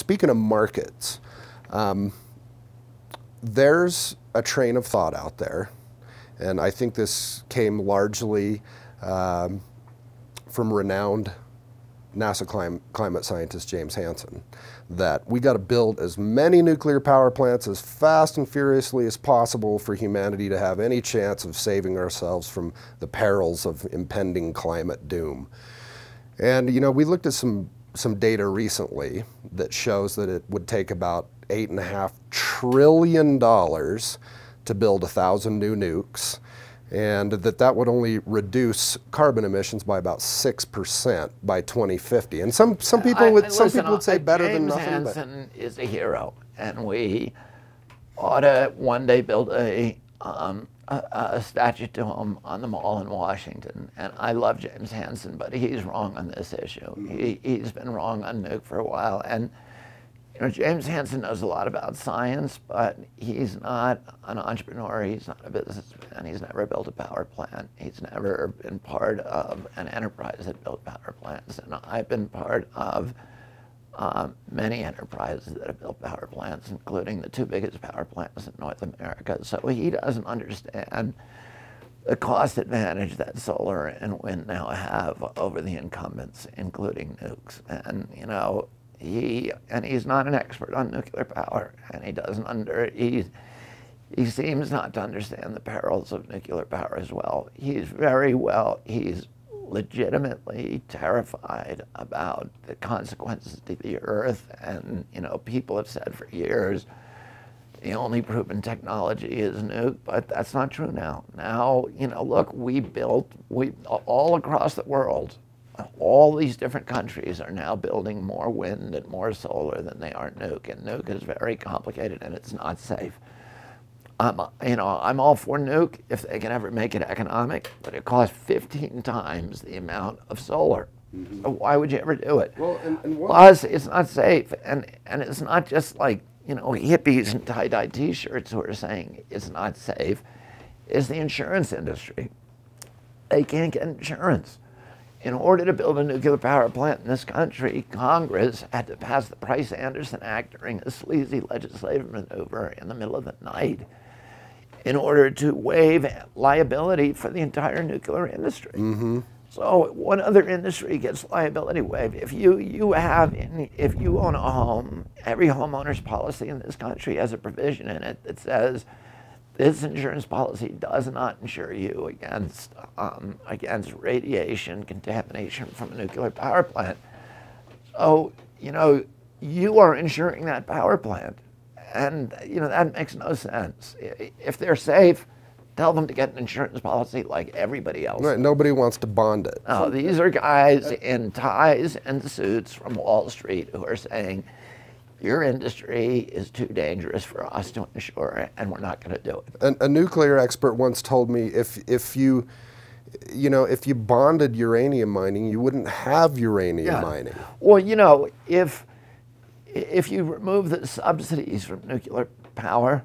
speaking of markets, there's a train of thought out there, and I think this came largely from renowned NASA climate scientist James Hansen, that we got to build as many nuclear power plants as fast and furiously as possible for humanity to have any chance of saving ourselves from the perils of impending climate doom. And you know, we looked at some data recently that shows that it would take about $8.5 trillion to build 1,000 new nukes, and that would only reduce carbon emissions by about 6% by 2050. And some people would say better than nothing. James Hansen is a hero, and we ought to one day build a statue to him on the Mall in Washington. And I love James Hansen, but he's wrong on this issue. He's been wrong on nuke for a while. And you know, James Hansen knows a lot about science, but he's not an entrepreneur, he's not a businessman, he's never built a power plant, he's never been part of an enterprise that built power plants. And I've been part of many enterprises that have built power plants, including the 2 biggest power plants in North America. So he doesn't understand the cost advantage that solar and wind now have over the incumbents, including nukes. And you know, he's not an expert on nuclear power, and he seems not to understand the perils of nuclear power as well. He's legitimately terrified about the consequences to the Earth, and you know, people have said for years the only proven technology is nuke, but that's not true now. Now, you know, look, we all across the world, all these different countries are now building more wind and more solar than they are nuke, and nuke is very complicated and it's not safe. You know, I'm all for nuke if they can ever make it economic, but it costs 15 times the amount of solar. So why would you ever do it? Well, Plus, it's not safe, and it's not just like, you know, hippies in tie-dye t-shirts who are saying it's not safe. It's the insurance industry. They can't get insurance. In order to build a nuclear power plant in this country, Congress had to pass the Price-Anderson Act during a sleazy legislative maneuver in the middle of the night in order to waive liability for the entire nuclear industry. So what other industry gets liability waived? If you own a home, every homeowner's policy in this country has a provision in it that says this insurance policy does not insure you against radiation contamination from a nuclear power plant. So, you know, you are insuring that power plant. And, you know, that makes no sense. If they're safe, tell them to get an insurance policy like everybody else. Right, nobody wants to bond it. No, these are guys in ties and suits from Wall Street who are saying, your industry is too dangerous for us to insure, and we're not going to do it. A nuclear expert once told me if you bonded uranium mining, you wouldn't have uranium mining. Well, you know, if you remove the subsidies from nuclear power,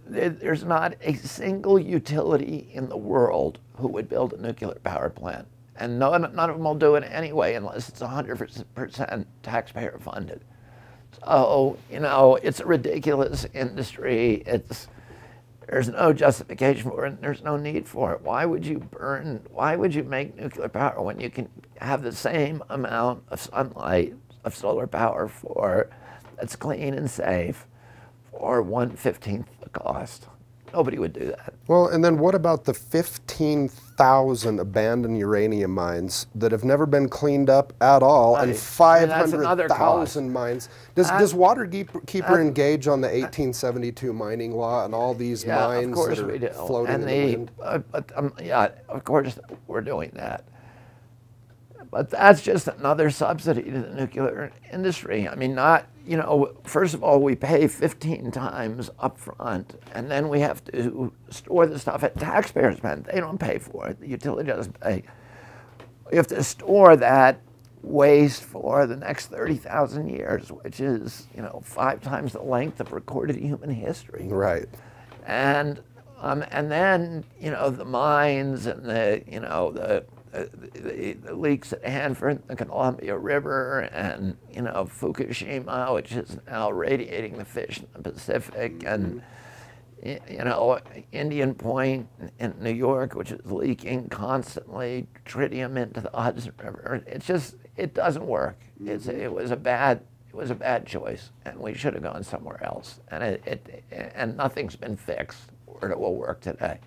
there's not a single utility in the world who would build a nuclear power plant. And none of them will do it anyway unless it's 100% taxpayer funded. So, you know, it's a ridiculous industry. There's no justification for it, and there's no need for it. Why would you make nuclear power when you can have the same amount of sunlight, of solar power that's clean and safe for 1/15 the cost? Nobody would do that. Well, and then what about the 15,000 abandoned uranium mines that have never been cleaned up at all, and 500,000 mines? Does Waterkeeper engage on the 1872 mining law and all these mines that are floating in the wind? Yeah, of course we're doing that. But that's just another subsidy to the nuclear industry. I mean, you know, first of all, we pay 15 times up front, and then we have to store the stuff at taxpayers' spend. They don't pay for it. The utility doesn't pay. We have to store that waste for the next 30,000 years, which is, you know, 5 times the length of recorded human history. Right. And then, you know, the mines and the the leaks at Hanford, the Columbia River, and Fukushima, which is now radiating the fish in the Pacific, and Indian Point in New York, which is leaking constantly tritium into the Hudson River. It doesn't work. It was a bad choice, and we should have gone somewhere else. And nothing's been fixed, or it will work today.